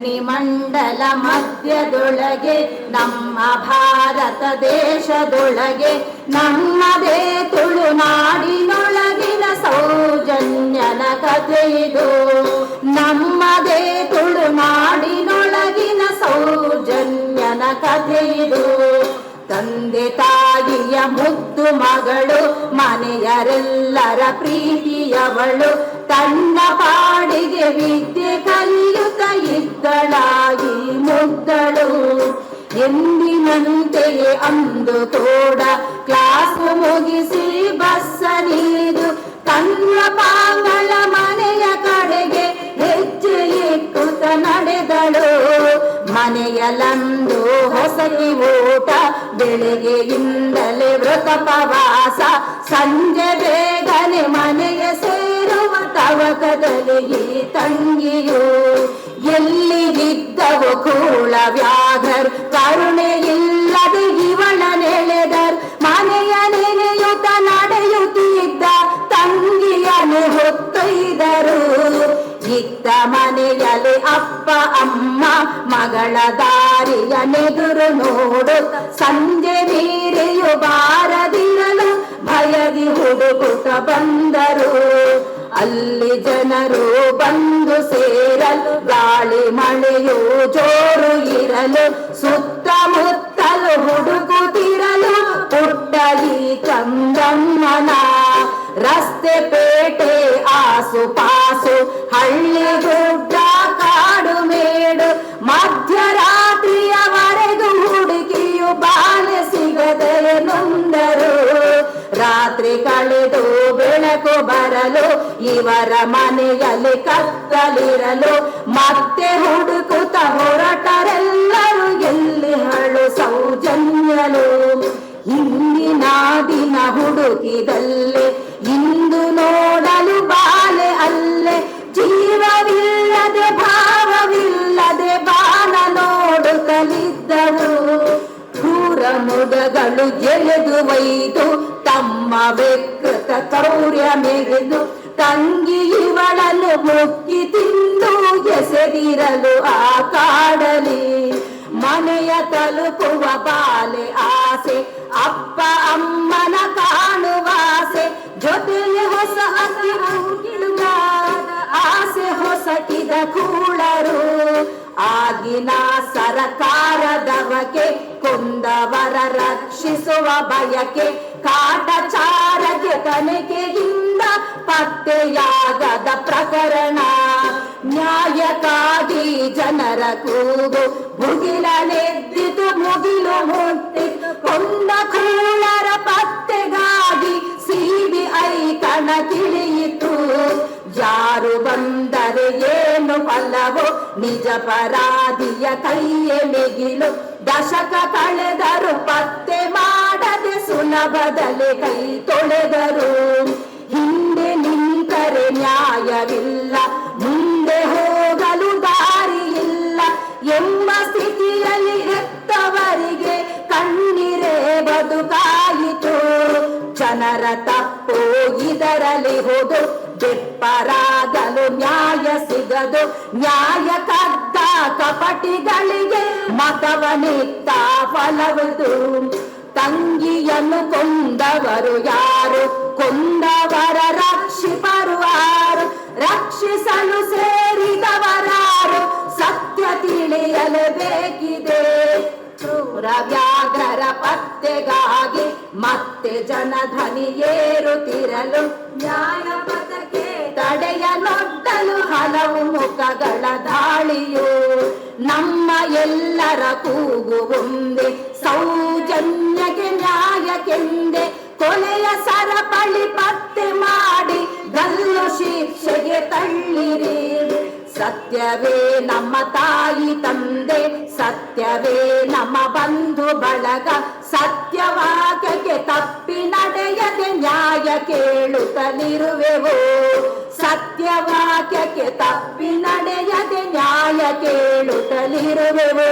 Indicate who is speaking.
Speaker 1: ಮಂಡಲ ಮಧ್ಯದೊಳಗೆ ನಮ್ಮ ಭಾರತ ದೇಶದೊಳಗೆ ನಮ್ಮದೇ ತುಳುನಾಡಿನೊಳಗಿನ ಸೌಜನ್ಯನ ಕಥೆಯಿದು. ನಮ್ಮದೇ ತುಳುನಾಡಿನೊಳಗಿನ ಸೌಜನ್ಯನ ಕಥೆಯಿದು. ತಂದೆ ತಾಯಿಯ ಮುದ್ದು ಮಗಳು, ಮನೆಯರೆಲ್ಲರ ಪ್ರೀತಿಯವಳು, ತನ್ನ ಪಾಡಿಗೆ ವಿದ್ಯೆ ಕಲಿಯುತ್ತ ಇದ್ದಳಾಗಿ ಮುದ್ದಳು. ಎಂದಿನಂತೆಯೇ ಅಂದು ತೋಡ ಕ್ಲಾಸು ಮುಗಿಸಿ ಬಸ್ಸನಿದು ತನ್ನ ಪಾಂಗಳ ಮನೆಯ ಕಡೆಗೆ ಹೆಜ್ಜೆ ಇಟ್ಟುತ್ತ ನಡೆದಳು. ಮನೆಯಲ್ಲಂದು ಹೊಸಕಿ ಊಟ, ಬೆಳಗ್ಗೆಯಿಂದಲೇ ವ್ರತಪವಾಸ, ಸಂಜೆ ಬೇಗನೆ ಮನೆಯ ಸೇರುವ ತವಕದಲ್ಲಿ ಈ ತಂಗಿಯು. ಎಲ್ಲಿಗಿದ್ದವು ಕೂಳ ವ್ಯಾಘರ್, ಕರುಣೆ ಇಲ್ಲದೆ ಇವಳ ನೆಳೆದರ್. ಮನೆಯ ನೆನೆಯುತ್ತ ನಡೆಯುತ್ತಿದ್ದ ತಂಗಿಯನ್ನು ಹೊತ್ತೊಯ್ದರು. ಇತ್ತ ಮನೆಯಲ್ಲಿ ಅಪ್ಪ ಅಮ್ಮ ಮಗಳ ದಾರಿಯ ನೆದುರು ನೋಡು. ಸಂಜೆ ನೀರೆಯು ಬಾರದಿರಲು ಭಯದಿ ಹುಡುಕುತ್ತ ಬಂದರು. ಅಲ್ಲಿ ಜನರು ಬಂದು ಸೇರಲು, ಗಾಳಿ ಮಳೆಯು ಜೋರು ಇರಲು, ಸುತ್ತಮುತ್ತಲು ಹುಡುಕುತ್ತಿರಲು ಪುಟ್ಟ ಈ ಚಂದಮ್ಮನ. ರಸ್ತೆ ಪೇಟೆ ಆಸುಪಾಸು, ಹಳ್ಳಿ ಗುಡ್ಡ ಕಾಡು ಮೇಡು, ಮಧ್ಯರಾತ್ರಿಯವರೆಗೂ ಹುಡುಕಿಯು ಬಾಳೆ ಸಿಗದೆ ನೊಂದರು. ರಾತ್ರಿ ಕಳೆದು ಬೆಳಕು ಬರಲು, ಇವರ ಮನೆಯಲ್ಲಿ ಕತ್ತಲಿರಲು, ಮತ್ತೆ ಹುಡುಕುತ್ತ ಹೊರಟರೆಲ್ಲರೂ ಎಲ್ಲಿ ಹಳು ಸೌಜನ್ಯಲು. ಹಿಂದಿನ ದಿನ ಹುಡುಕಿದಲ್ಲೇ ಇಂದು ನೋಡಲು ಬಾಲೆ ಅಲ್ಲೇ. ಜೀವವಿಲ್ಲದೆ ಭಾವವಿಲ್ಲದೆ ಬಾನ ನೋಡುತ್ತಲಿದ್ದವು. ಕ್ರೂರ ಮೃಗಗಳು ಎಳೆದು ಒಯ್ದು ತಮ್ಮ ವಿಕೃತ ಕ್ರೌರ್ಯ ಮೆಗೆದು ತಂಗಿ ಇವಳನ್ನು ಮುಕ್ಕಿ ತಿಂದು ಎಸೆದಿರಲು ಆ ಕಾಡಲಿ. ಮನೆಯ ತಲುಪುವ ಬಾಲೆ ಆಸೆ, ಅಪ್ಪ ಅಮ್ಮನ ಕಾಣುವಾಸೆ, ಜೊತೆಗೆ ಹೊಸ ಹಸಿರುಗಿಡುವ ಆಸೆ ಹೊಸಟಿದ ಕೂಳರು. ಆಗಿನ ಸರಕಾರದವಕ್ಕೆ ಕೊಂದವರ ರಕ್ಷಿಸುವ ಬಯಕೆ, ಕಾಟಚಾರಕ್ಕೆ ತನಿಖೆಯಿಂದ ಪತ್ತೆಯಾಗದ ಪ್ರಕರಣ. ನ್ಯಾಯಕ್ಕಾಗಿ ಜನರ ಕೂಗು ಮುಗಿಲನೆದ್ದಿತು, ಮುಗಿಲು ಮುಟ್ಟಿತು. ಕೊಂದ ಕೂಳರ ಪತ್ತೆಗಾಗಿ ಸಿಬಿಐ ಕಣಕ್ಕಿಳಿಯಿತು. ಯಾರು ಬಂದರೆ ಏನು ಫಲವೋ, ನಿಜಪರಾಧಿಯ ಕೈಯೇ ಮಿಗಿಲು. ದಶಕ ಕಳೆದರು ಪತ್ತೆ ಮಾಡದೆ ಸುಲಭದಲ್ಲಿ ಕೈ ತೊಳೆದರು. ಹಿಂದೆ ನಿಂತರೆ ನ್ಯಾಯವಿಲ್ಲ, ಮುಂದೆ ಹೋಗಲು ದಾರಿಯಿಲ್ಲ ಎಂಬ ಸ್ಥಿತಿಯಲ್ಲಿ ಹೆತ್ತವರಿಗೆ ಕಣ್ಣೀರೇ ಬದುಕಾಯಿತು. ಜನರ ತಪ್ಪು ಇದರಲ್ಲಿ ಹೋದು, ಬೆಪ್ಪರಾಗಲು ನ್ಯಾಯ ಸಿಗದು. ನ್ಯಾಯ ಕದ್ದ ಕಪಟಿಗಳಿಗೆ ಮತವನಿತ್ತ ಫಲವದು. ತಂಗಿಯನ್ನು ಕೊಂದವರು ಯಾರು, ಕೊಂದವರ ರಕ್ಷಿಪರು ಯಾರು, ರಕ್ಷಿಸಲು ಸೇರಿದವರಾರು, ಸತ್ಯ ತಿಳಿಯಲೇಬೇಕಿದೆ. ಕ್ರೂರ ವ್ಯಾಘ್ರರ ಪತ್ತೆಗಾಗಿ ಮತ್ತೆ ಜನಧ್ವನಿ ಏರುತ್ತಿರಲು, ನ್ಯಾಯ ಪಥಕ್ಕೆ ತಡೆಯನೊಡ್ಡಲು ಹಲವು ಮುಖಗಳ ದಾಳಿಯು. ನಮ್ಮ ಎಲ್ಲರ ಕೂಗು ಒಂದೇ, ಸೌಜನ್ಯಕ್ಕೆ ನ್ಯಾಯಕ್ಕೆಂದೆ. ಕೊಲೆಯ ಸರಪಳಿ ಪತ್ತೆ ಮಾಡಿ ಗಲ್ಲು ಶಿಕ್ಷೆಗೆ ತಳ್ಳಿರಿ. ಸತ್ಯವೇ ನಮ್ಮ ತಾಯಿ ತಂದೆ, ಸತ್ಯವೇ ನಮ್ಮ ಬಂಧು ಬಳಗ. ಸತ್ಯವಾಕ್ಯಕ್ಕೆ ತಪ್ಪಿ ನಡೆಯದೆ ನ್ಯಾಯ ಕೇಳುತ್ತಲಿರುವೆವು. ಸತ್ಯವಾಕ್ಯಕ್ಕೆ ತಪ್ಪಿ ನಡೆಯದೆ ನ್ಯಾಯ ಕೇಳುತ್ತಲಿರುವೆವು.